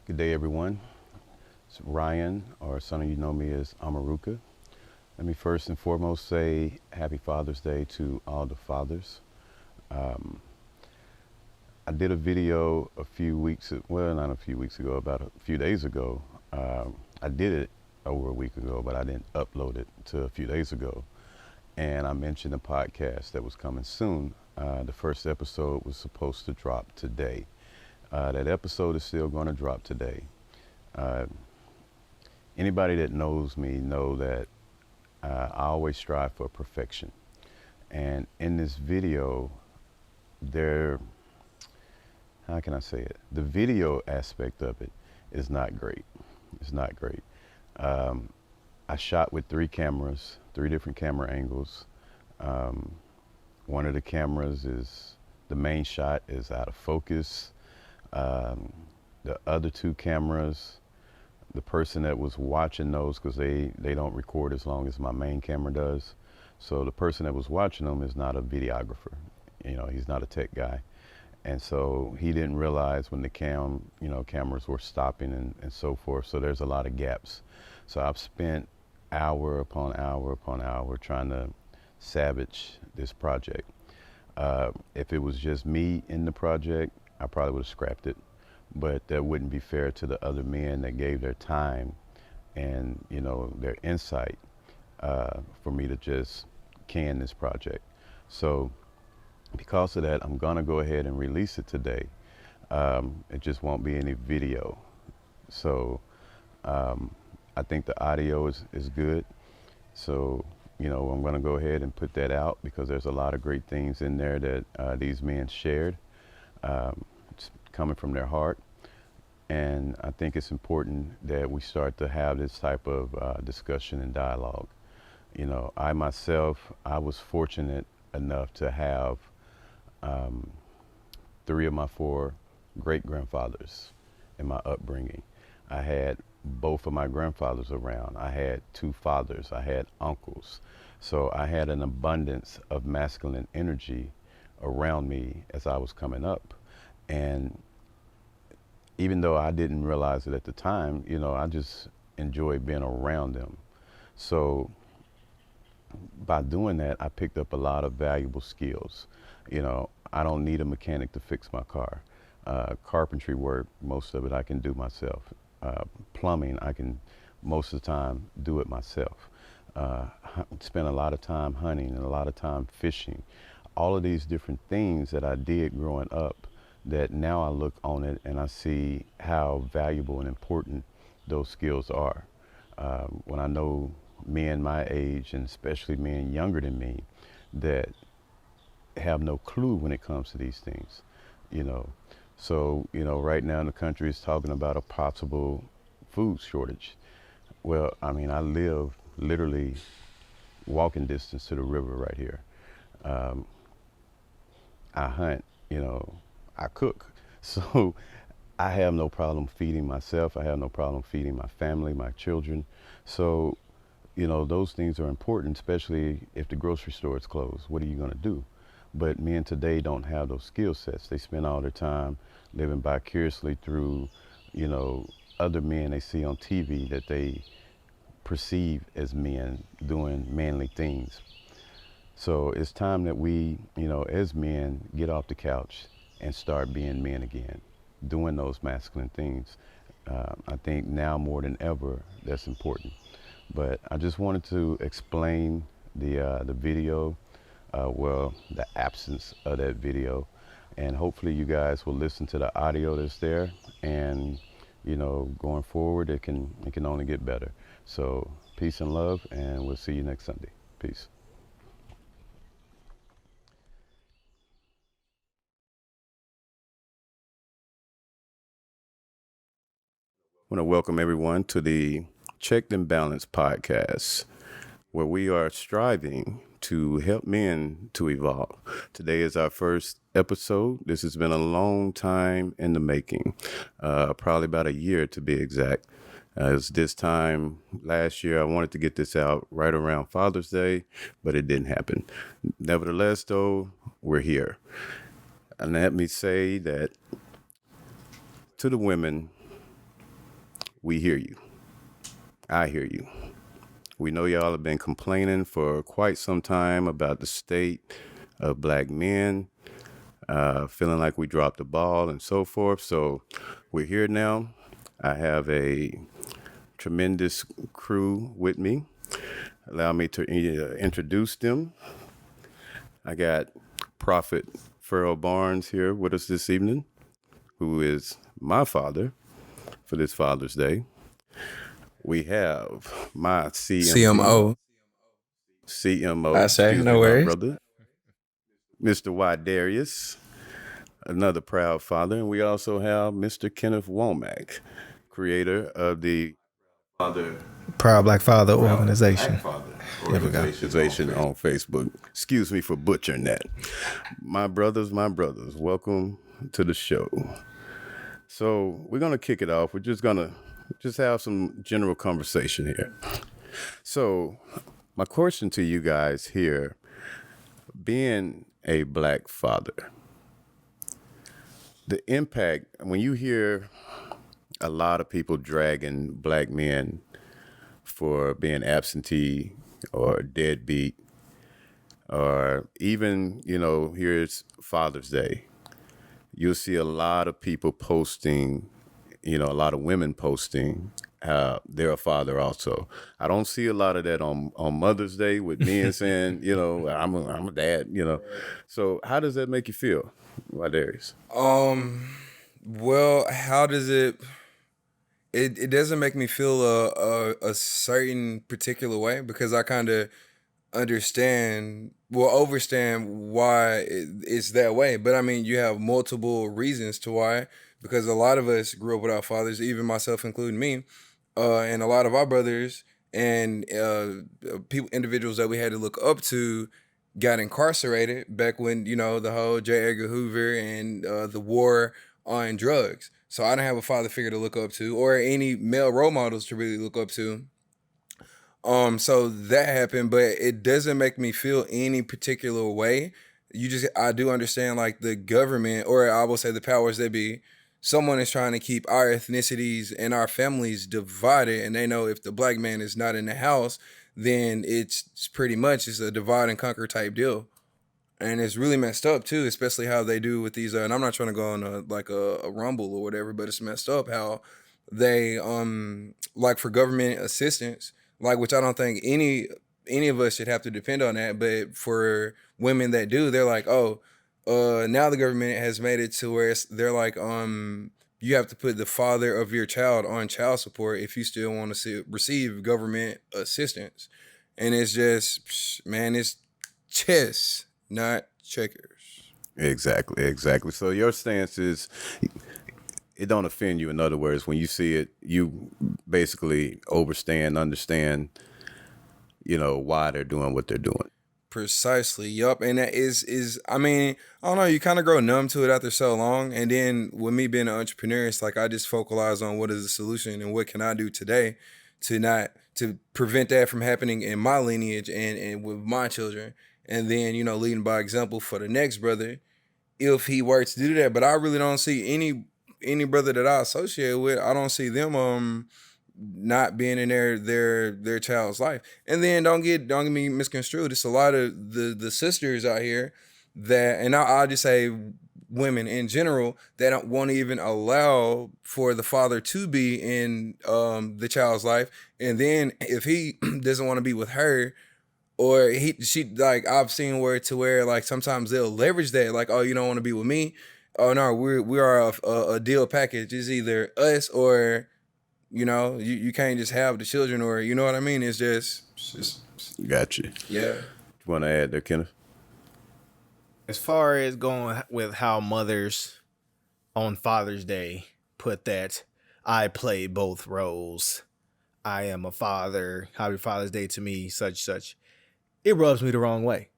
Good day, everyone. It's Ryan, or some of you know me as Amaruka. Let me first and foremost say Happy Father's Day to all the fathers. Um, I did a video not a few weeks ago, about a few days ago. I did it over a week ago, but I didn't upload it to a few days ago. And I mentioned a podcast that was coming soon. The first episode was supposed to drop today. That episode is still going to drop today. Uh, Anybody that knows me know that I always strive for perfection. And in this video, there, how can I say it? The video aspect of it is not great. It's not great. Um, I shot with three cameras, three different camera angles. Um, One of the cameras is, the main shot is out of focus. Um, the other two cameras, the person that was watching those, because they don't record as long as my main camera does. So the person that was watching them is not a videographer. He's not a tech guy. And so he didn't realize when the cameras were stopping and so forth. So there's a lot of gaps. So I've spent hour upon hour upon hour trying to salvage this project. If it was just me in the project, I probably would have scrapped it, but that wouldn't be fair to the other men that gave their time and their insight for me to just can this project. So because of that, I'm gonna go ahead and release it today. It just won't be any video. So I think the audio is good. So I'm gonna go ahead and put that out because there's a lot of great things in there that these men shared. It's coming from their heart. And I think it's important that we start to have this type of discussion and dialogue. I was fortunate enough to have um, three of my four great grandfathers in my upbringing. I had both of my grandfathers around. I had two fathers. I had uncles. So I had an abundance of masculine energy around me as I was coming up. And even though I didn't realize it at the time, I just enjoyed being around them. So by doing that, I picked up a lot of valuable skills. I don't need a mechanic to fix my car. Carpentry work, most of it I can do myself. Plumbing, I can most of the time do it myself. Spend a lot of time hunting and a lot of time fishing. All of these different things that I did growing up, that now I look on it and I see how valuable and important those skills are. When I know men my age, and especially men younger than me, that have no clue when it comes to these things, you know. So, right now the country is talking about a possible food shortage. Well, I mean, I live literally walking distance to the river right here. Um, I hunt, I cook. So I have no problem feeding myself. I have no problem feeding my family, my children. So, those things are important, especially if the grocery store is closed. What are you going to do? But men today don't have those skill sets. They spend all their time living vicariously through, other men they see on TV that they perceive as men doing manly things. So it's time that we, as men, get off the couch and start being men again, doing those masculine things. I think now more than ever, that's important. But I just wanted to explain the video, the absence of that video, and hopefully you guys will listen to the audio that's there, and going forward, it can only get better. So peace and love, and we'll see you next Sunday. Peace. I want to welcome everyone to the Checked and Balanced podcast, where we are striving to help men to evolve. Today is our first episode. This has been a long time in the making, probably about a year to be exact. As this time last year, I wanted to get this out right around Father's Day, but it didn't happen. Nevertheless, though, we're here. And let me say that to the women, we hear you. I hear you. We know y'all have been complaining for quite some time about the state of black men, feeling like we dropped the ball and so forth. So we're here now. I have a tremendous crew with me. Allow me to introduce them. I got Prophet Pharoah Barnes here with us this evening, who is my father for this Father's Day. We have my CMO. CMO, I say, excuse me, no my worries. brother, Mr. Y. Darius, another proud father. And we also have Mr. Kenneth Womack, creator of the Father Proud Black Father Proud organization. Black Father There we go. organization on Facebook. Excuse me for butchering that. My brothers, welcome to the show. So we're gonna kick it off. We're just gonna have some general conversation here. So my question to you guys here, being a black father, the impact when you hear a lot of people dragging black men for being absentee or deadbeat, or even, here's Father's Day, you'll see a lot of people posting, a lot of women posting they're a father also. I don't see a lot of that on Mother's Day with men saying, I'm a dad, So how does that make you feel, Darius? Well, how does it? It doesn't make me feel a certain particular way because I kind of overstand why it's that way. But I mean, you have multiple reasons to why, because a lot of us grew up without fathers, even myself, including me, and a lot of our brothers and individuals that we had to look up to got incarcerated back when, the whole J. Edgar Hoover and the war on drugs. So I didn't have a father figure to look up to or any male role models to really look up to. So that happened, but it doesn't make me feel any particular way. I do understand like the government, or I will say the powers that be, someone is trying to keep our ethnicities and our families divided, and they know if the black man is not in the house, then it's pretty much it's a divide and conquer type deal. And it's really messed up too, especially how they do with these. And I'm not trying to go on a rumble or whatever, but it's messed up how they like for government assistance, like which I don't think any of us should have to depend on that. But for women that do, they're like, oh, now the government has made it to where they're like, you have to put the father of your child on child support if you still want to receive government assistance. And it's just, man, it's chess, not checkers. Exactly. So your stance is it don't offend you. In other words, when you see it, you basically understand, why they're doing what they're doing. Precisely. Yup. And that is I mean, I don't know, you kind of grow numb to it after so long. And then with me being an entrepreneur, it's like I just focalize on what is the solution and what can I do today to prevent that from happening in my lineage and with my children. And then, leading by example for the next brother, if he were to do that. But I really don't see any brother that I associate with, I don't see them not being in their child's life. And then don't get me misconstrued. It's a lot of the sisters out here that, and I'll just say women in general that don't want to even allow for the father to be in the child's life. And then if he doesn't want to be with her, or she like I've seen where like sometimes they'll leverage that, like, oh, you don't want to be with me, oh no, we are a deal package. It's either us or you can't just have the children, or you know what I mean. It's just Gotcha. yeah. You want to add there, Kenneth? As far as going with how mothers on Father's Day put that, I play both roles. I am a father. Happy Father's Day to me, such. It rubs me the wrong way,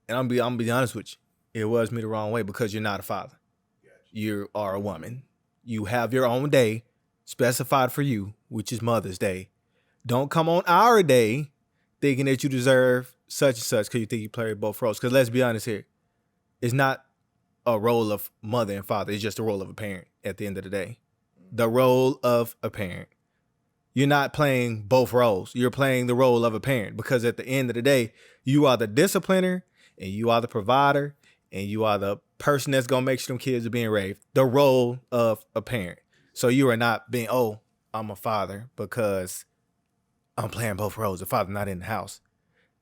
and I'm gonna be honest with you. It rubs me the wrong way because you're not a father. You are a woman. You have your own day specified for you, which is Mother's Day. Don't come on our day thinking that you deserve such and such because you think you play both roles. Because let's be honest here, it's not a role of mother and father. It's just a role of a parent at the end of the day. The role of a parent. You're not playing both roles. You're playing the role of a parent, because at the end of the day, you are the discipliner and you are the provider and you are the person that's going to make sure them kids are being raised. The role of a parent. So you are not being, oh, I'm a father because I'm playing both roles. The father not in the house.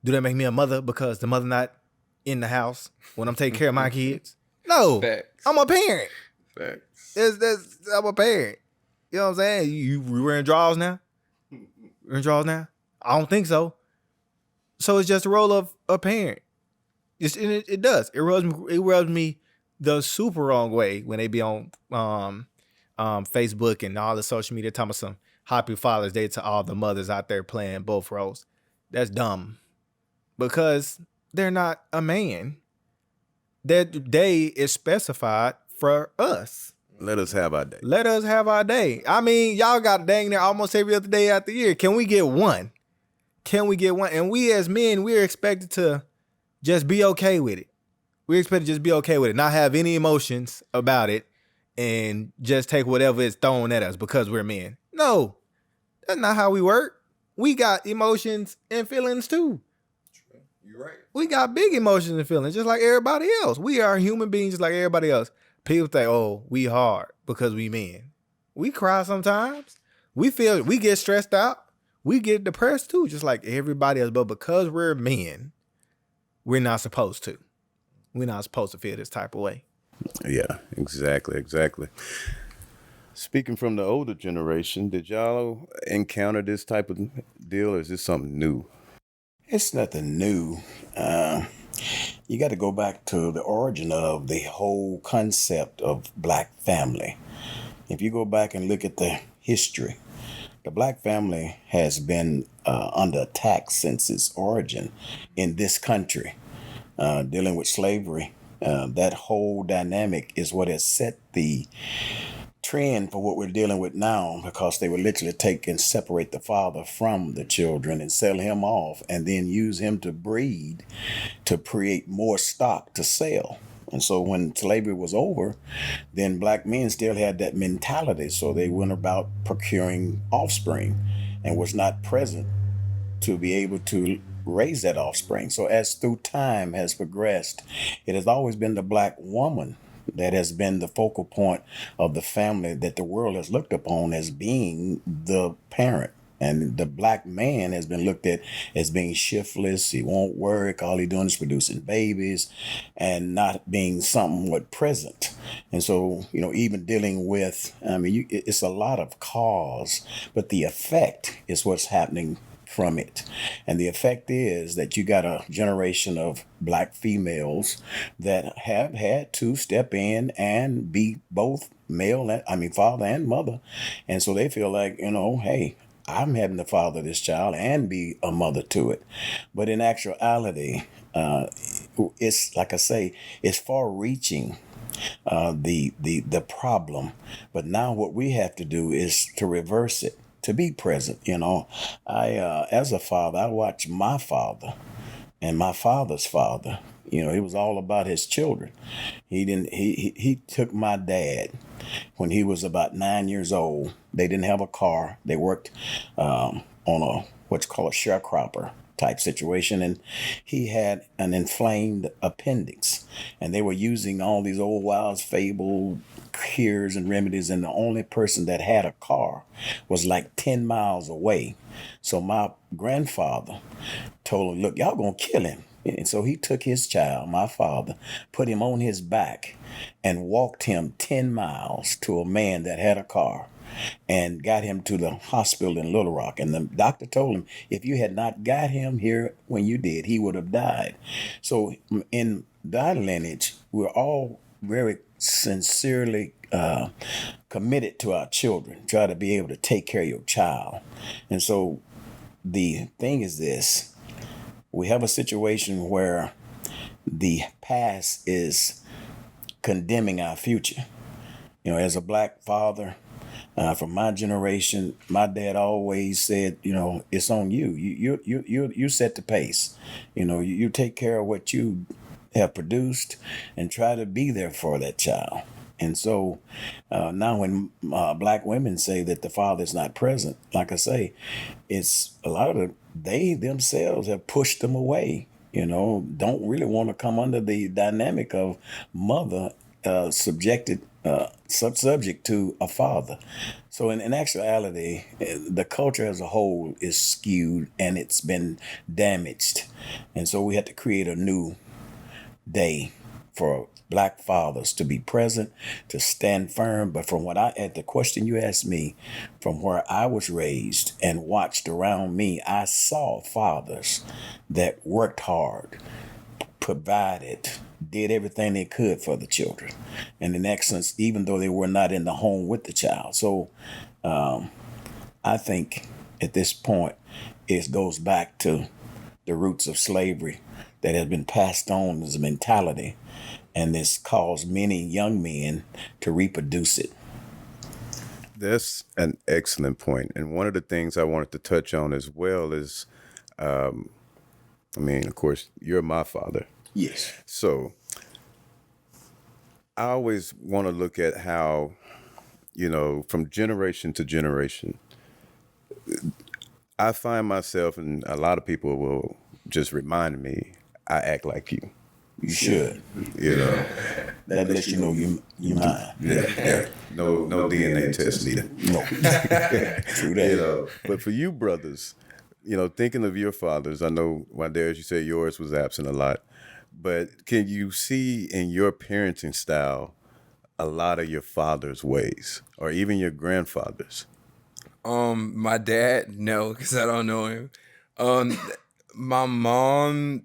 Do that make me a mother because the mother not in the house when I'm taking care of my kids? No, Facts. I'm a parent. Facts. I'm a parent. You know what I'm saying? You wearing drawers now? Wearing drawers now? I don't think so. So it's just the role of a parent. It does. It rubs me the super wrong way when they be on Facebook and all the social media talking about some happy Father's Day to all the mothers out there playing both roles. That's dumb. Because they're not a man. Their day is specified for us. Let us have our day. Let us have our day. I mean, y'all got dang near almost every other day out the year. Can we get one? Can we get one? And we as men, we're expected to just be okay with it. We're expected to just be okay with it, not have any emotions about it, and just take whatever is thrown at us because we're men. No, that's not how we work. We got emotions and feelings too. You're right. We got big emotions and feelings just like everybody else. We are human beings just like everybody else. People think, oh, we hard because we men. We cry sometimes. We get stressed out. We get depressed too, just like everybody else. But because we're men, we're not supposed to. We're not supposed to feel this type of way. Yeah, exactly. Speaking from the older generation, did y'all encounter this type of deal, or is this something new? It's nothing new. You got to go back to the origin of the whole concept of black family. If you go back and look at the history, the black family has been under attack since its origin in this country. Dealing with slavery, that whole dynamic is what has set the trend for what we're dealing with now, because they would literally take and separate the father from the children and sell him off and then use him to breed to create more stock to sell. And so when slavery was over, then black men still had that mentality. So they went about procuring offspring and was not present to be able to raise that offspring. So as through time has progressed, it has always been the black woman that has been the focal point of the family that the world has looked upon as being the parent. And the black man has been looked at as being shiftless. He won't work. All he's doing is producing babies and not being somewhat present. And so, even dealing with, it's a lot of cause, but the effect is what's happening from it. And the effect is that you got a generation of black females that have had to step in and be both father and mother. And so they feel like, hey, I'm having to father this child and be a mother to it. But in actuality, it's like I say, it's far reaching, the problem. But now what we have to do is to reverse it, to be present. As a father, I watched my father and my father's father. He was all about his children. He took my dad when he was about 9 years old. They didn't have a car. They worked on what's called a sharecropper type situation, and he had an inflamed appendix, and they were using all these old wives' fable cures and remedies, and the only person that had a car was like 10 miles away. So my grandfather told him, look, y'all gonna kill him. And so he took his child, my father, put him on his back and walked him 10 miles to a man that had a car and got him to the hospital in Little Rock. And the doctor told him, if you had not got him here when you did, he would have died. So in that lineage, we're all very sincerely committed to our children, try to be able to take care of your child. And so the thing is this, we have a situation where the past is condemning our future. As a black father, from my generation, my dad always said, it's on you. You set the pace. You take care of what you have produced and try to be there for that child. And so now when black women say that the father is not present, like I say, it's a lot of they themselves have pushed them away. Don't really want to come under the dynamic of mother subject to a father. So in actuality, the culture as a whole is skewed and it's been damaged. And so we had to create a new day for black fathers to be present, to stand firm. But at the question you asked me, from where I was raised and watched around me, I saw fathers that worked hard, provided, did everything they could for the children. And in essence, even though they were not in the home with the child. So I think at this point, it goes back to the roots of slavery that has been passed on as a mentality, and this caused many young men to reproduce it. That's an excellent point. And one of the things I wanted to touch on as well is, of course, you're my father. Yes. So I always want to look at how, from generation to generation, I find myself, and a lot of people will just remind me, I act like you. You should. That lets you know you mine. Yeah. No DNA test needed. No. True that. But for you brothers, thinking of your fathers, I know, Darius, you said yours was absent a lot, but can you see in your parenting style a lot of your father's ways, or even your grandfather's? My dad, no, because I don't know him. My mom,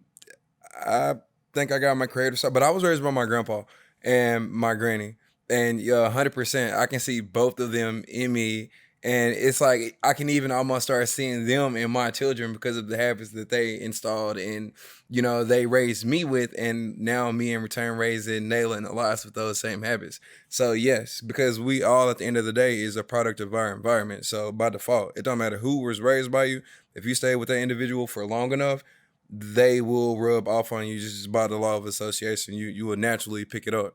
I think I got my creative side, but I was raised by my grandpa and my granny, and 100%, I can see both of them in me, and it's like I can even almost start seeing them in my children because of the habits that they installed and they raised me with, and now me in return raising Nayla and Elias with those same habits. So yes, because we all at the end of the day is a product of our environment. So by default, it don't matter who was raised by you. If you stay with that individual for long enough, they will rub off on you just by the law of association. You will naturally pick it up.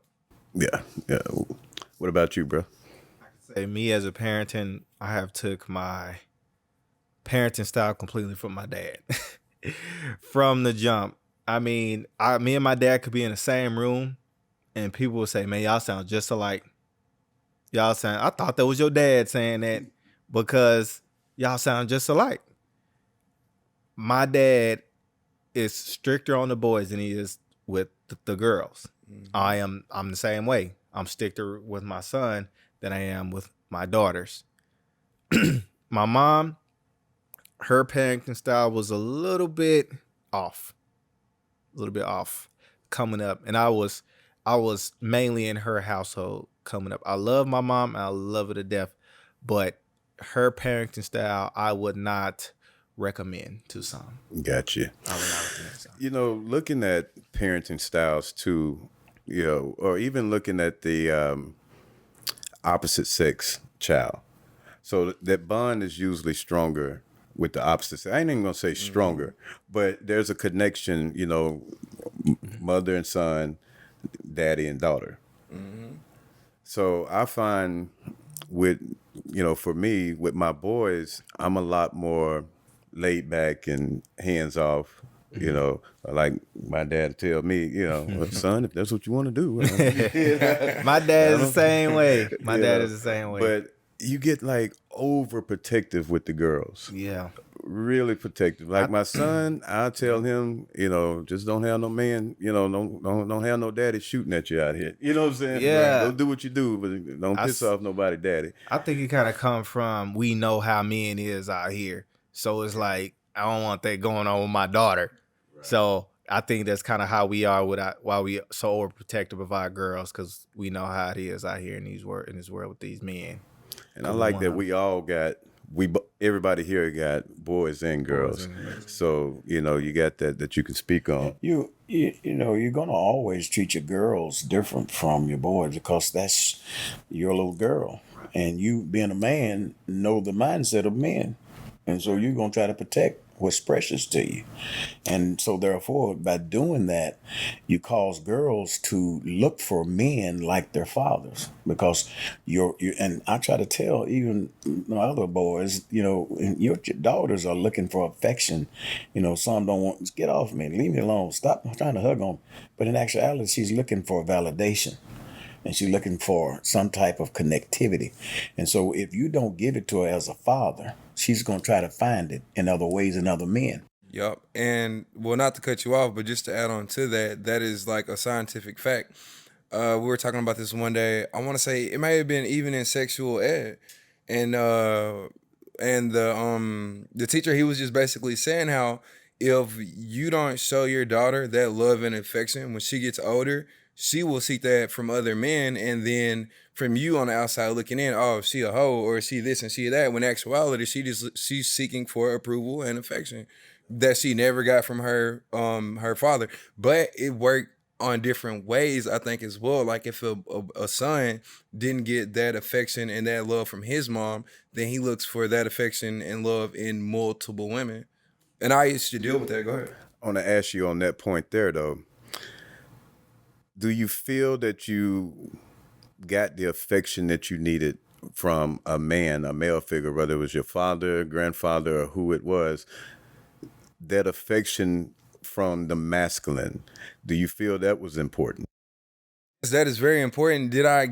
Yeah. What about you, bro? Say me as a parent, and I have took my parenting style completely from my dad. From the jump. Me and my dad could be in the same room and people would say, man, y'all sound just alike. I thought that was your dad saying that because y'all sound just alike. My dad is stricter on the boys than he is with the girls. Mm-hmm. I'm the same way. I'm stricter with my son than I am with my daughters. My mom, her parenting style was a little bit off coming up. And I was mainly in her household coming up. I love my mom. I love her to death. But her parenting style, I would not recommend to some. Gotcha. I would not recommend some. Looking at parenting styles too, or even looking at the opposite sex child. So that bond is usually stronger with the opposite sex. I ain't even gonna say stronger, but there's a connection, mother and son, daddy and daughter. Mm-hmm. So I find for me, with my boys, I'm a lot more laid back and hands off. Like my dad tell me, well, son, if that's what you want to do. My dad is the same way. My dad is the same way. But you get like overprotective with the girls. Yeah. Really protective. Like my son, I tell him, just don't have no man, don't have no daddy shooting at you out here. You know what I'm saying? Yeah. Go do what you do, but don't piss off nobody daddy. I think it kind of come from, we know how men is out here. So it's like, I don't want that going on with my daughter. Right. So I think that's kind of how we are why we so overprotective of our girls, because we know how it is out here in this world with these men. And I like that we all got, everybody here got boys and girls. So, you got that you can speak on. You're going to always treat your girls different from your boys because that's your little girl. And you, being a man, know the mindset of men. And so you're going to try to protect what's precious to you. And so therefore, by doing that, you cause girls to look for men like their fathers, because you and I try to tell even my other boys, your daughters are looking for affection. Some don't want, get off me, leave me alone, stop trying to hug on. But in actuality, she's looking for validation. And she's looking for some type of connectivity. And so if you don't give it to her as a father, she's going to try to find it in other ways in other men. Yup. And well, not to cut you off, but just to add on to that, that is like a scientific fact. We were talking about this one day. I want to say it may have been even in sexual ed, and the teacher, he was just basically saying how if you don't show your daughter that love and affection when she gets older, she will seek that from other men, and then from you on the outside looking in, oh, she a hoe or she this and she that. When in actuality, she's seeking for approval and affection that she never got from her father. But it worked on different ways, I think, as well. Like if a son didn't get that affection and that love from his mom, then he looks for that affection and love in multiple women. And I used to deal with that. Go ahead. I want to ask you on that point there, though. Do you feel that you got the affection that you needed from a man, a male figure, whether it was your father, grandfather, or who it was, that affection from the masculine? Do you feel that was important? That is very important. Did I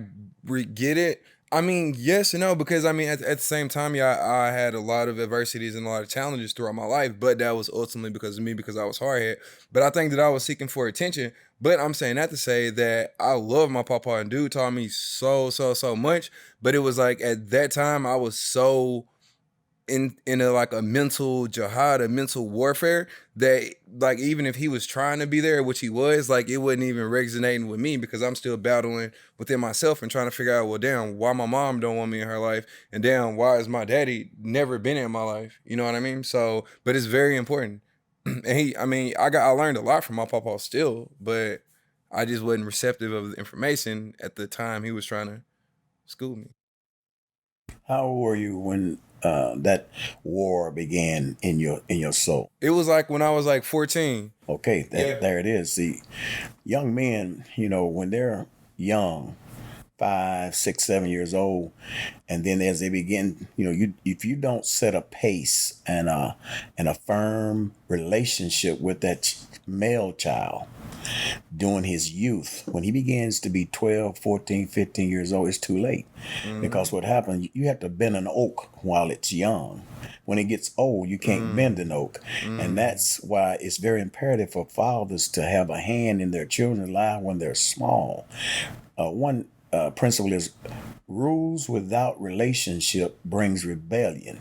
get it? I mean, yes and no, because I mean, at the same time, yeah, I had a lot of adversities and a lot of challenges throughout my life, but that was ultimately because of me, because I was hard-headed. But I think that I was seeking for attention. But I'm saying that to say that I love my papa, and dude taught me so much. But it was like at that time, I was so in a like a mental jihad, a mental warfare, that like even if he was trying to be there, which he was, like it wasn't even resonating with me, because I'm still battling within myself and trying to figure out, well, damn, why my mom don't want me in her life, and damn, why is my daddy never been in my life? You know what I mean? So, but it's very important. And I learned a lot from my papa still, but I just wasn't receptive of the information at the time he was trying to school me. How old were you when that war began in your soul? It was like when I was like 14. Okay, there it is. See, young men, when they're young, 5, 6, 7 years old, and then as they begin, if you don't set a pace and a firm relationship with that male child during his youth, when he begins to be 12, 14, 15 years old, it's too late. Because what happens, you have to bend an oak while it's young. When it gets old, you can't bend an oak. And that's why it's very imperative for fathers to have a hand in their children's life when they're small. One principle is rules without relationship brings rebellion.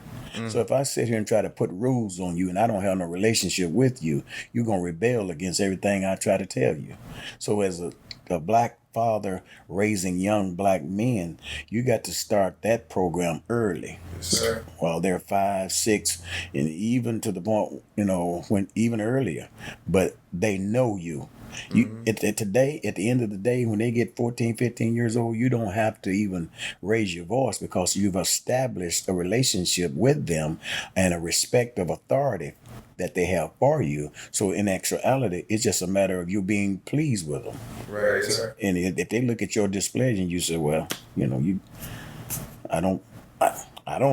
So if I sit here and try to put rules on you and I don't have no relationship with you, you're going to rebel against everything I try to tell you. So as a black father raising young black men, you got to start that program early. Yes, sir. While they're 5, 6, and even to the point, when even earlier. But they know you. Today, at the end of the day, when they get 14, 15 years old, you don't have to even raise your voice, because you've established a relationship with them and a respect of authority that they have for you. So in actuality, it's just a matter of you being pleased with them. Right, sir. And if they look at your displeasure and you say, well, I don't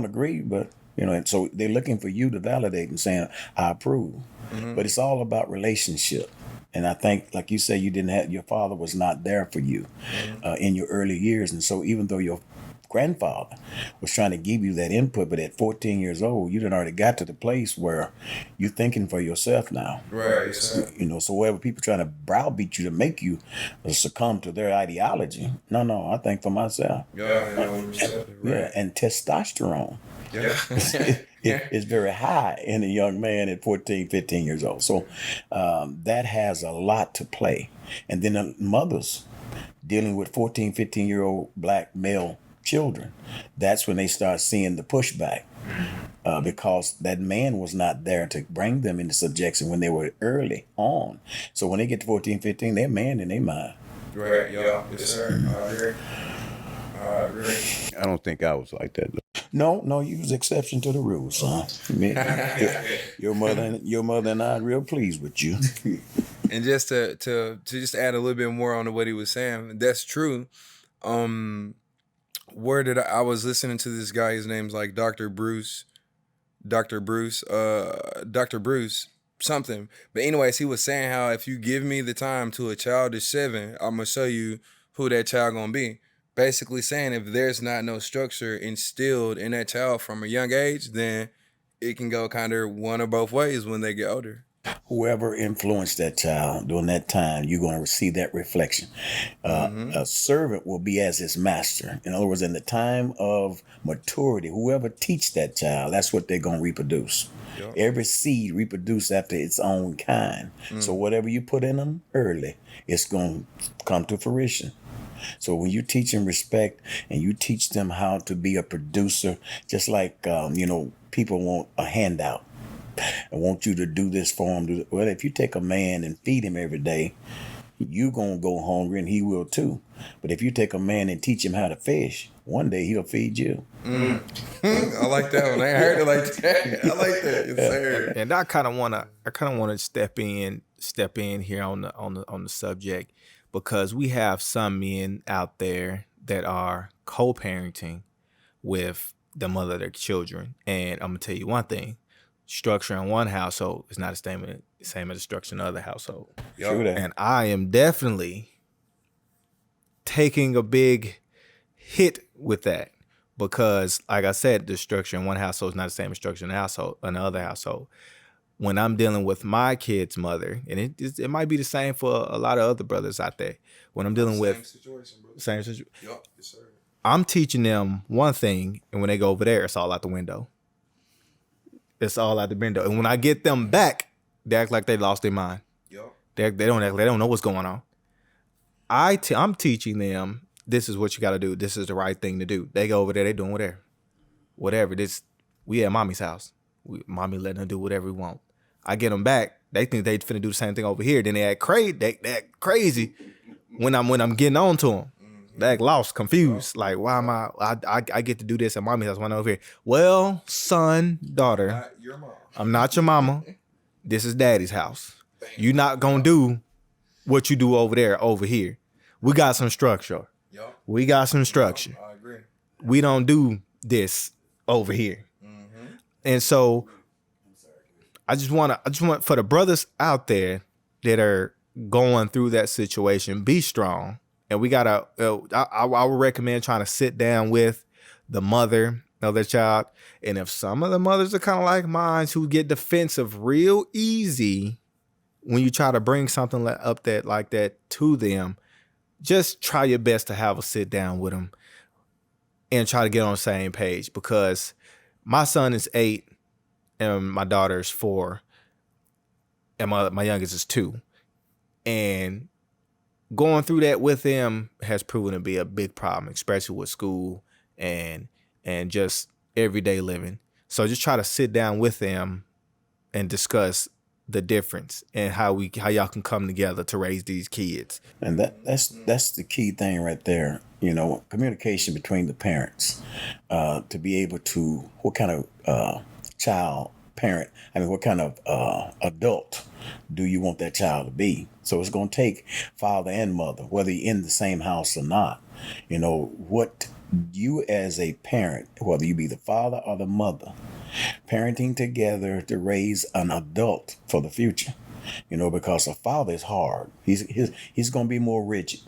agree, but and so they're looking for you to validate and saying, I approve. But it's all about relationship. And I think, like you say, your father was not there for you in your early years. And so even though your grandfather was trying to give you that input, but at 14 years old, you done already got to the place where you're thinking for yourself now. Right. Sir. So wherever people trying to browbeat you to make you succumb to their ideology, no, I think for myself. Yeah, and testosterone. Yeah. It's very high in a young man at 14, 15 years old. So that has a lot to play. And then the mothers dealing with 14, 15-year-old black male children, that's when they start seeing the pushback. Because that man was not there to bring them into subjection when they were early on. So when they get to 14, 15, they're man in their mind. Right, yeah. Yes, sir. I I don't think I was like that, though. No, you was exception to the rules, son. Your mother and I are real pleased with you. And just to just add a little bit more on to what he was saying, that's true. Where did I was listening to this guy, his name's like Dr. Bruce something. But anyways, he was saying how if you give me the time to a child is 7, I'm gonna show you who that child gonna be. Basically saying if there's not no structure instilled in that child from a young age, then it can go kind of one or both ways when they get older. Whoever influenced that child during that time, you're going to see that reflection. A servant will be as his master. In other words, in the time of maturity, whoever teach that child, that's what they're going to reproduce. Yep. Every seed reproduces after its own kind. So whatever you put in them early, it's going to come to fruition. So when you teach them respect and you teach them how to be a producer, just like, people want a handout. I want you to do this for him. Well, if you take a man and feed him every day, you going to go hungry and he will too. But if you take a man and teach him how to fish, one day he'll feed you. I like that one. I ain't heard it like that. I like that. Yes, sir. And I kind of want to step in here on the subject, because we have some men out there that are co-parenting with the mother of their children. And I'm going to tell you one thing. Structure in one household is not the same as the structure in another household. True that. And I am definitely taking a big hit with that, because, like I said, the structure in one household is not the same as structure in another household. When I'm dealing with my kid's mother, and it might be the same for a lot of other brothers out there. When I'm dealing with same situation, Yep, yes, sir. I'm teaching them one thing, and when they go over there, it's all out the window. It's all out the window. And when I get them back, they act like they lost their mind. Yep. They don't know what's going on. I'm teaching them, this is what you got to do. This is the right thing to do. They go over there, they doing whatever. We at mommy's house. Mommy letting them do whatever we want. I get them back. They think they finna do the same thing over here. Then they act crazy. They act crazy when I'm getting on to them. They act lost, confused. Like, why am I get to do this at mommy's house when I'm over here? Well, son, daughter, Not your mom. I'm not your mama. This is daddy's house. You're not going to do what you do over there, over here. We got some structure. Yep. We got some structure. I agree. We don't do this over here. And so I just want for the brothers out there that are going through that situation, be strong. And we gotta, I would recommend trying to sit down with the mother of the child. And if some of the mothers are kind of like mine, who get defensive real easy when you try to bring something like that to them, just try your best to have a sit down with them and try to get on the same page. Because my son is 8 and my daughter is 4 and my youngest is 2. And going through that with them has proven to be a big problem, especially with school and just everyday living. So just try to sit down with them and discuss the difference and how y'all can come together to raise these kids. And that's the key thing right there. Communication between the parents, to be able to, what kind of what kind of adult do you want that child to be? So it's going to take father and mother, whether you're in the same house or not. What you as a parent, whether you be the father or the mother, parenting together to raise an adult for the future. Because a father is hard. He's going to be more rigid.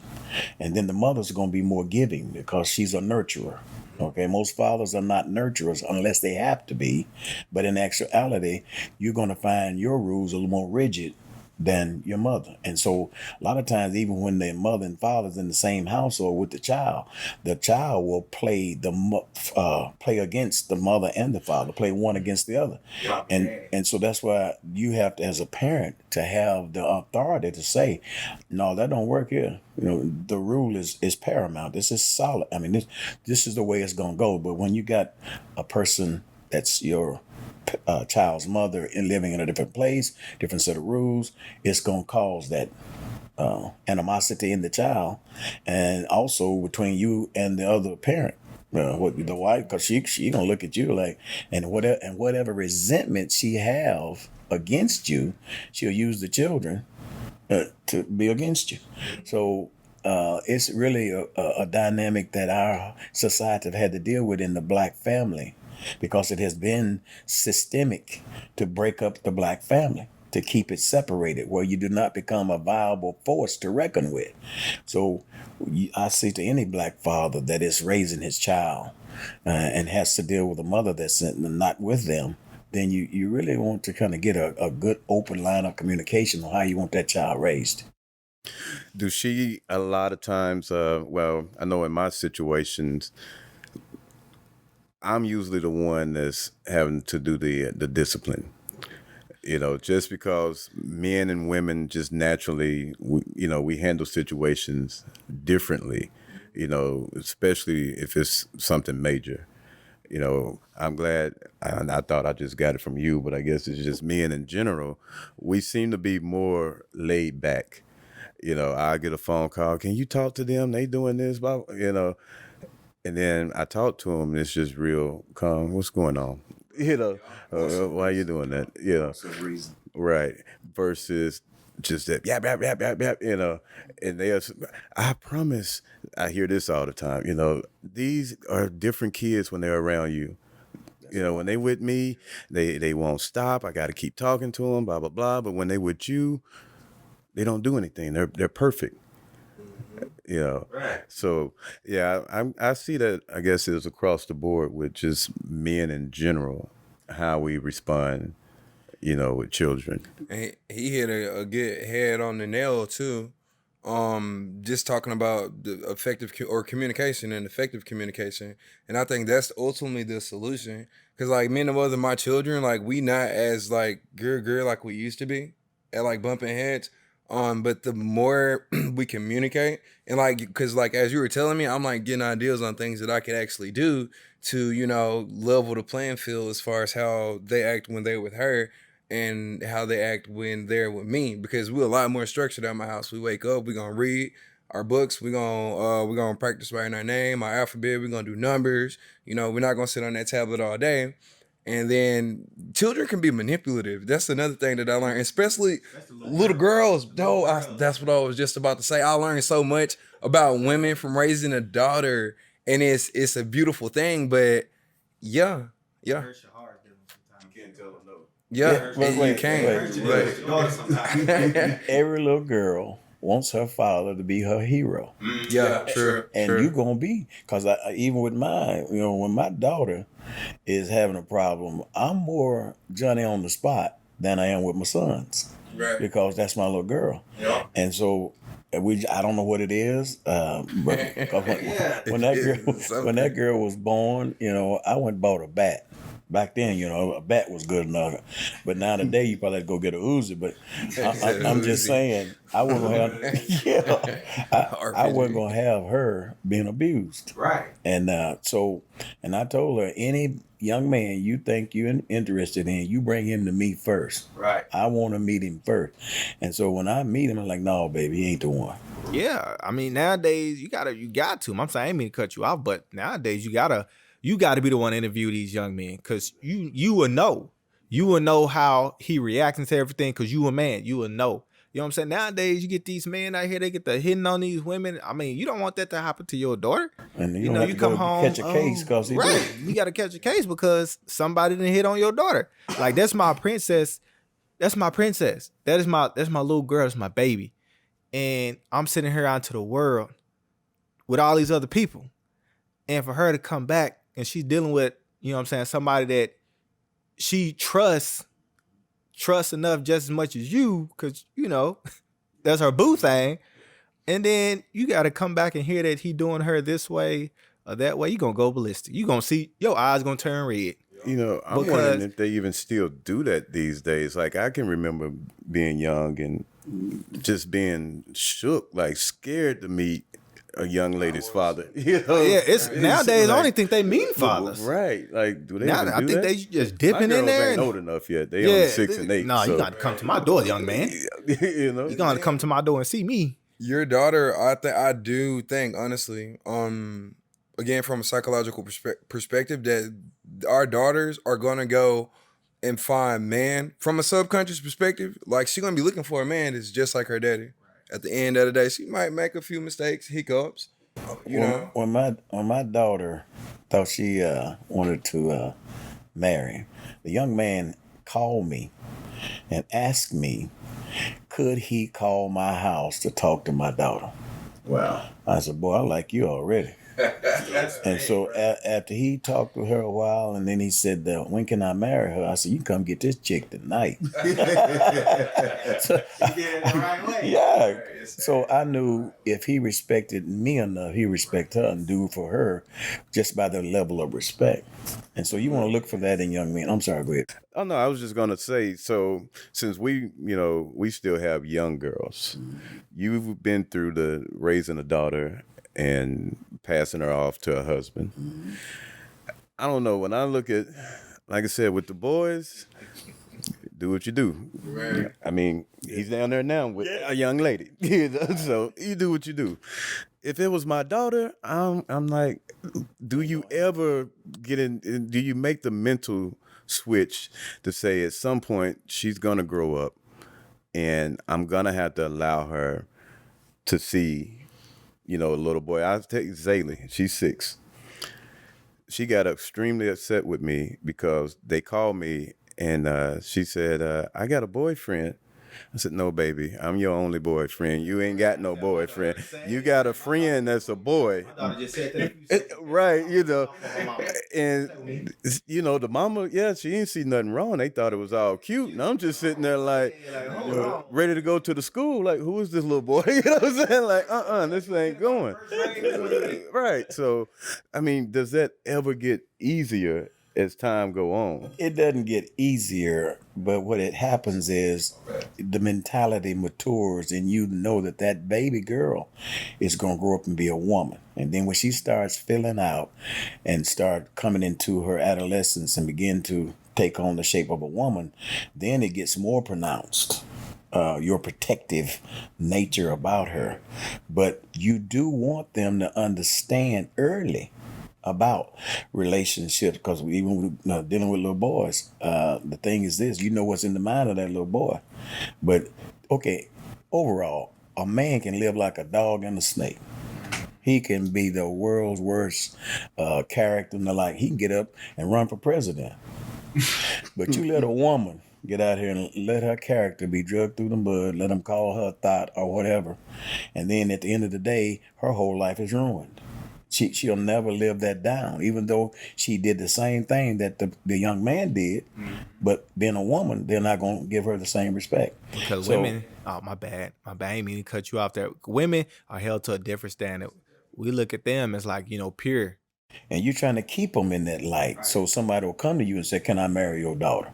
And then the mother's going to be more giving because she's a nurturer. Okay, most fathers are not nurturers unless they have to be. But in actuality, you're going to find your rules a little more rigid than your mother. And so a lot of times, even when the mother and father's in the same household with the child will play against the mother and the father, play one against the other. And so that's why you have to, as a parent, to have the authority to say, no, that don't work here. The rule is paramount. This is solid. I mean, this is the way it's going to go. But when you got a person that's your child's mother and living in a different place, different set of rules, it's going to cause that animosity in the child, and also between you and the other parent. What the wife, because she gonna look at you like, and whatever resentment she have against you, she'll use the children to be against you. So it's really a dynamic that our society have had to deal with in the black family, because it has been systemic to break up the black family, to keep it separated, where you do not become a viable force to reckon with. So I say to any black father that is raising his child and has to deal with a mother that's not with them, then you really want to kind of get a good open line of communication on how you want that child raised. Do she a lot of times? Well, I know in my situations, I'm usually the one that's having to do the discipline. Just because men and women just naturally, we handle situations differently. Especially if it's something major. I'm glad, and I thought I just got it from you, but I guess it's just men in general. We seem to be more laid back. I get a phone call. Can you talk to them? They doing this, blah, and then I talk to them, and it's just real calm. What's going on? Why are you doing that? Some reason. Right. Versus just that, yap, yap, yap, yap, yap, and I promise, I hear this all the time, these are different kids when they're around you. When they with me, they won't stop. I got to keep talking to them, blah, blah, blah. But when they with you, they don't do anything. They're perfect. Right. So yeah, I see that. I guess it's across the board with just men in general, how we respond, with children. And he hit a good head on the nail too. Just talking about the effective communication and effective communication, and I think that's ultimately the solution. Because like me and the mother of my children, like we not as like girl like we used to be at like bumping heads. But the more we communicate, and like, because like as you were telling me, I'm like getting ideas on things that I could actually do to level the playing field as far as how they act when they're with her and how they act when they're with me. Because we're a lot more structured at my house. We wake up, we're gonna read our books, we're gonna practice writing our name, our alphabet, we're gonna do numbers. We're not gonna sit on that tablet all day. And then children can be manipulative. That's another thing that I learned, especially little girls. That's what I was just about to say. I learned so much about women from raising a daughter, and it's a beautiful thing. But yeah. It hurts your heart. You can't tell them no. Yeah, Wait, you can. Every little girl wants her father to be her hero. Yeah, true. And you gonna be, because even with mine, when my daughter is having a problem, I'm more Johnny on the spot than I am with my sons, Right. because that's my little girl. Yeah. And so I don't know what it is, but when that girl was born, I went and bought a bat. Back then, a bat was good enough, but now today you probably have to go get a Uzi. But I'm just saying, I wasn't gonna have, I wasn't gonna have her being abused. Right. And and I told her, any young man you think you're interested in, you bring him to me first. Right. I want to meet him first. And so when I meet him, I'm like, no, baby, he ain't the one. Yeah, I mean nowadays you got to. I'm saying I ain't mean to cut you off, but nowadays you gotta be the one to interview these young men, because you will know how he reacting to everything, because you a man, you will know. You know what I'm saying? Nowadays you get these men out here, they get the hitting on these women. I mean, you don't want that to happen to your daughter. And you come home, catch a case because he right. You got to catch a case because somebody didn't hit on your daughter. Like, that's my princess. That's my princess. That's my little girl. That's my baby. And I'm sitting here out into the world with all these other people. And for her to come back and she's dealing with, somebody that she trusts enough just as much as you, because, that's her boo thing. And then you got to come back and hear that he doing her this way or that way. You're going to go ballistic. You're going to see, your eyes going to turn red. I'm wondering if they even still do that these days. Like, I can remember being young and just being shook, like scared to meet a young lady's father. Yeah, it's nowadays. Like, I don't think they mean fathers. Right? Like, do they? Now, even do I think that? they just dipping in there. Ain't old enough yet. They only 6 and 8. No, so. you got to come to my door, young man. You got to come to my door and see me. Your daughter, I do think honestly, again from a psychological perspective, that our daughters are gonna go and find man from a subconscious perspective. Like she's gonna be looking for a man that's just like her daddy. At the end of the day, she might make a few mistakes, hiccups, you know. When my daughter thought she wanted to marry, the young man called me and asked me, could he call my house to talk to my daughter? Wow. I said, boy, I like you already. And so after he talked to her a while, and then he said, when can I marry her? I said, you can come get this chick tonight. So, You did it the right way. yeah. So I knew if he respected me enough, he respect her and do for her just by the level of respect. And so you want to look for that in young men. I'm sorry, go ahead. Oh no, I was just gonna say. So since we still have young girls, you've been through the raising a daughter and passing her off to a husband. I don't know. When I look at, like I said, with the boys, do what you do. Right. I mean, he's down there now with a young lady. So you do what you do. If it was my daughter, I'm like, do you ever get in? Do you make the mental switch to say at some point she's gonna grow up, and I'm gonna have to allow her to see, a little boy. I take Zaylee. She's 6. She got extremely upset with me because they called me and she said, I got a boyfriend. I said, no, baby, I'm your only boyfriend. You ain't got no boyfriend. You got a friend that's a boy. Right, And, the mama, yeah, she didn't see nothing wrong. They thought it was all cute. And I'm just sitting there like, ready to go to the school. Like, who is this little boy? You know what I'm saying? Like, this ain't going. Right. So, I mean, does that ever get easier as time go on? It doesn't get easier, but what it happens is the mentality matures, and you know that baby girl is going to grow up and be a woman. And then when she starts filling out and start coming into her adolescence and begin to take on the shape of a woman, then it gets more pronounced. Your protective nature about her. But you do want them to understand early about relationships, because even dealing with little boys, the thing is this: what's in the mind of that little boy. But okay, overall, a man can live like a dog and a snake. He can be the world's worst character and the like. He can get up and run for president. But you let a woman get out here and let her character be drugged through the mud, let them call her a thought or whatever, and then at the end of the day, her whole life is ruined. She'll never live that down, even though she did the same thing that the young man did. But being a woman, they're not going to give her the same respect. Because women, my bad, I didn't mean to cut you off there. Women are held to a different standard. We look at them as like, pure. And you're trying to keep them in that light. So somebody will come to you and say, can I marry your daughter?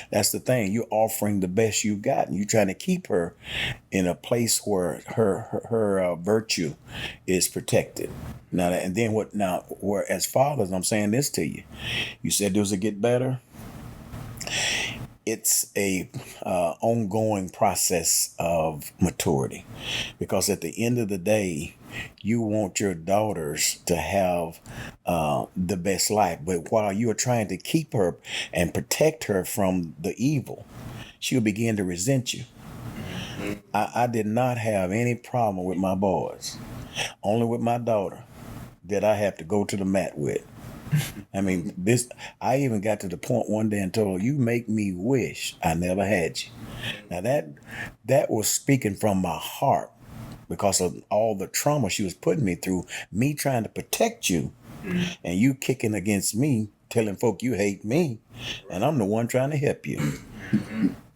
That's the thing. You're offering the best you got, and you're trying to keep her in a place where her virtue is protected. Now, and then where as fathers, I'm saying this to you. You said, does it get better? It's a ongoing process of maturity, because at the end of the day, you want your daughters to have the best life. But while you are trying to keep her and protect her from the evil, she'll begin to resent you. I did not have any problem with my boys. Only with my daughter did I have to go to the mat with. I mean, I even got to the point one day and told her, you make me wish I never had you. Now that was speaking from my heart, because of all the trauma she was putting me through, me trying to protect you, and you kicking against me, telling folk you hate me, and I'm the one trying to help you.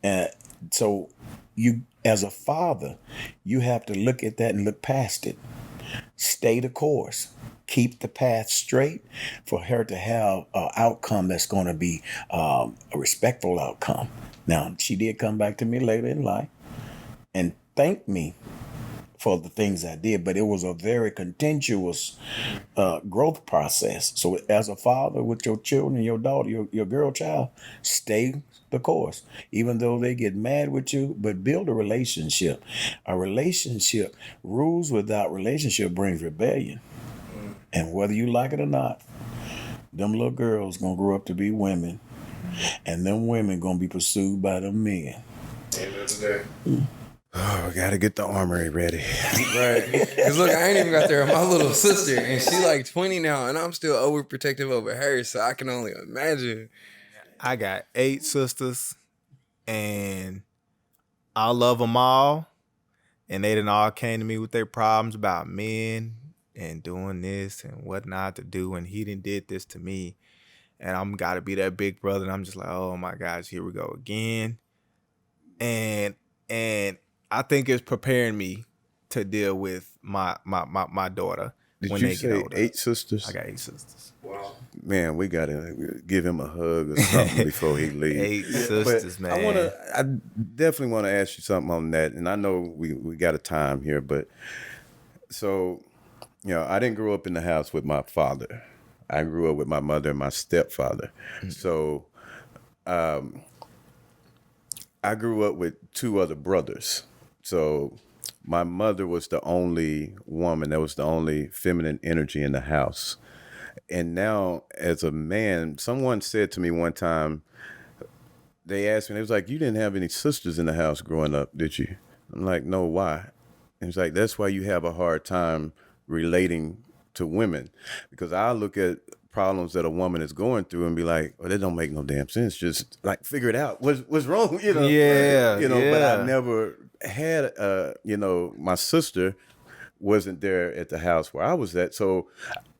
And so you, as a father, you have to look at that and look past it. Stay the course. Keep the path straight for her to have an outcome that's going to be a respectful outcome. Now, she did come back to me later in life and thank me for the things I did, but it was a very continuous growth process. So as a father with your children, your daughter, your girl child, stay the course, even though they get mad with you, but build a relationship. A relationship, rules without relationship brings rebellion. And whether you like it or not, them little girls gonna grow up to be women, and them women gonna be pursued by them men. Amen today. Oh, we gotta get the armory ready. Right. Because look, I ain't even got there with my little sister, and she like 20 now, and I'm still overprotective over her, so I can only imagine. I got 8 sisters, and I love them all. And they done all came to me with their problems about men and doing this and what not to do. And he done did this to me. And I'm got to be that big brother. And I'm just like, oh my gosh, here we go again. And I think it's preparing me to deal with my daughter Did when you they say get older. 8 sisters? I got 8 sisters. Wow. Man, we gotta give him a hug or something before he leaves. 8 sisters, But man. I definitely want to ask you something on that, and I know we got a time here, but so I didn't grow up in the house with my father. I grew up with my mother and my stepfather. So I grew up with 2 other brothers. So my mother was the only woman, that was the only feminine energy in the house. And now, as a man, someone said to me one time, they asked me, it was like, you didn't have any sisters in the house growing up, did you? I'm like, no, why? And it's like, that's why you have a hard time relating to women. Because I look at problems that a woman is going through and be like, oh, that don't make no damn sense. Just like figure it out. What's wrong? Yeah, But I yeah. never had, my sister wasn't there at the house where I was at. So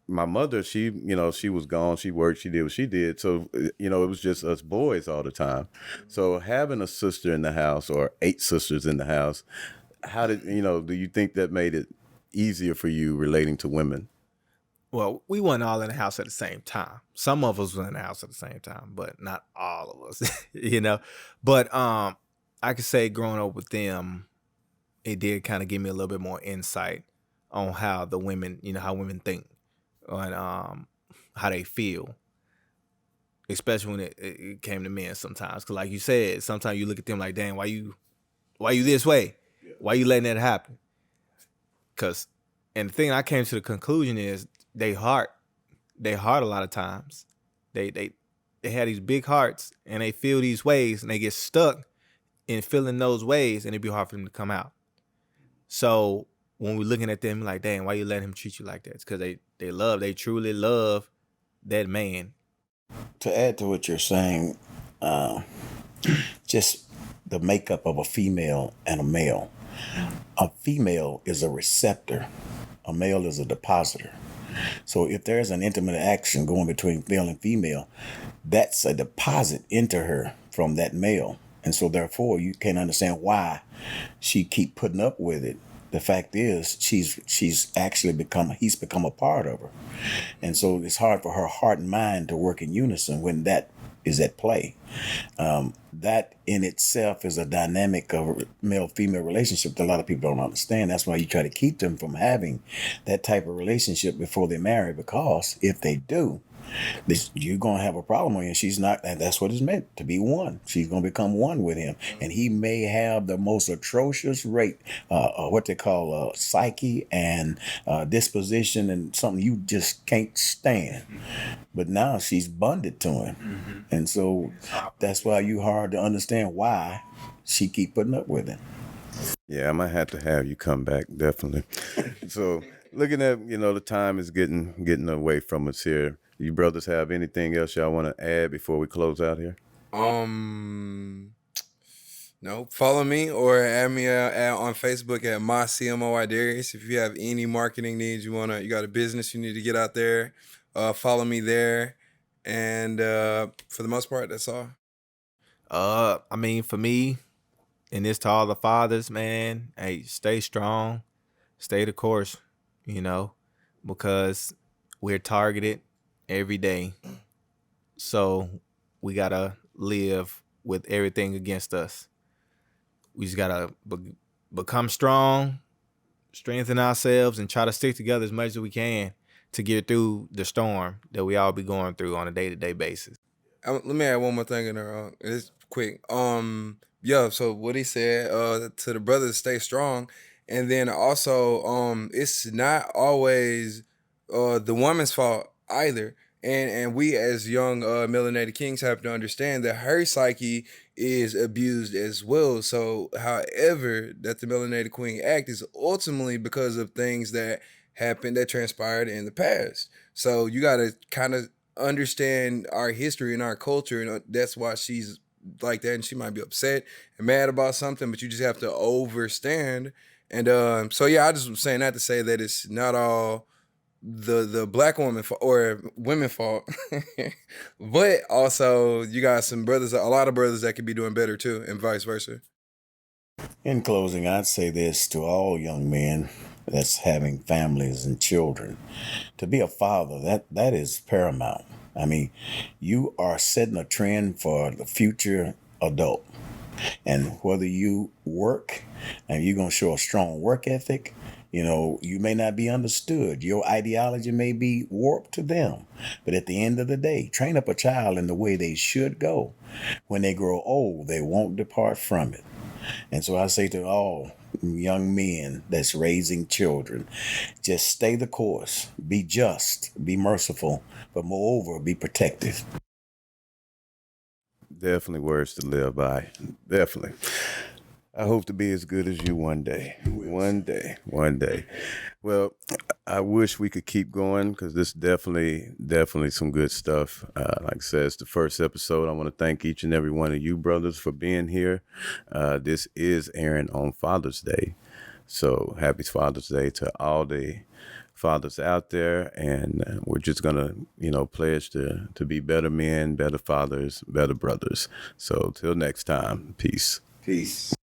my mother, she was gone. She worked, she did what she did. So, it was just us boys all the time. So having a sister in the house or 8 sisters in the house, how did, do you think that made it easier for you relating to women? Well, we weren't all in the house at the same time. Some of us were in the house at the same time, but not all of us, But I could say growing up with them, it did kind of give me a little bit more insight on how the women, how women think and how they feel, especially when it came to men sometimes. Because like you said, sometimes you look at them like, dang, why you this way? Why you letting that happen? And the thing I came to the conclusion is they heart a lot of times. They have these big hearts and they feel these ways and they get stuck in feeling those ways and it'd be hard for them to come out. So when we're looking at them like, dang, why you letting him treat you like that? It's because they truly love that man. To add to what you're saying, just the makeup of a female and a male. A female is a receptor. A male is a depositor. So if there's an intimate action going between male and female, that's a deposit into her from that male. And so therefore you can't understand why she keep putting up with it. The fact is he's become a part of her. And so it's hard for her heart and mind to work in unison when that is at play. That in itself is a dynamic of a male-female relationship that a lot of people don't understand. That's why you try to keep them from having that type of relationship before they marry, because if they do, you're going to have a problem with her. She's not, and that's what it's meant to be one. She's going to become one with him. And he may have the most atrocious rate, what they call psyche and disposition, and something you just can't stand. But now she's bonded to him. And so that's why you hard to understand why she keep putting up with him. Yeah, I might have to have you come back, definitely. So looking at, the time is getting away from us here. You brothers have anything else y'all want to add before we close out here? No. Follow me or add me on Facebook at my CMO Darius. If you have any marketing needs, you got a business you need to get out there, follow me there. And for the most part, that's all. For me, and this to all the fathers, man, hey, stay strong, stay the course, because we're targeted every day. So we gotta live with everything against us. We just gotta become strong, strengthen ourselves and try to stick together as much as we can to get through the storm that we all be going through on a day-to-day basis. Let me add one more thing in there. It's quick. Yeah. So what he said, to the brothers, stay strong, and then also, it's not always, the woman's fault either. And we as young melanated kings have to understand that her psyche is abused as well. So, however, that the melanated queen act is ultimately because of things that happened that transpired in the past. So you got to kind of understand our history and our culture, and that's why she's like that. And she might be upset and mad about something, but you just have to understand. And so yeah, I just was saying that to say that it's not all the black woman or women fault, but also you got some brothers, a lot of brothers that could be doing better too, and vice versa. In closing, I'd say this to all young men that's having families and children. To be a father, that is paramount. I mean, you are setting a trend for the future adult. And whether you work and you're going to show a strong work ethic, you may not be understood. Your ideology may be warped to them. But at the end of the day, train up a child in the way they should go. When they grow old, they won't depart from it. And so I say to all young men that's raising children, just stay the course, be just, be merciful, but moreover, be protective. Definitely words to live by. Definitely. I hope to be as good as you one day. One day. One day. Well, I wish we could keep going because this definitely some good stuff. Like I said, it's the first episode. I want to thank each and every one of you brothers for being here. This is airing on Father's Day. So happy Father's Day to all the fathers out there. And we're just going to, pledge to be better men, better fathers, better brothers. So till next time, peace. Peace.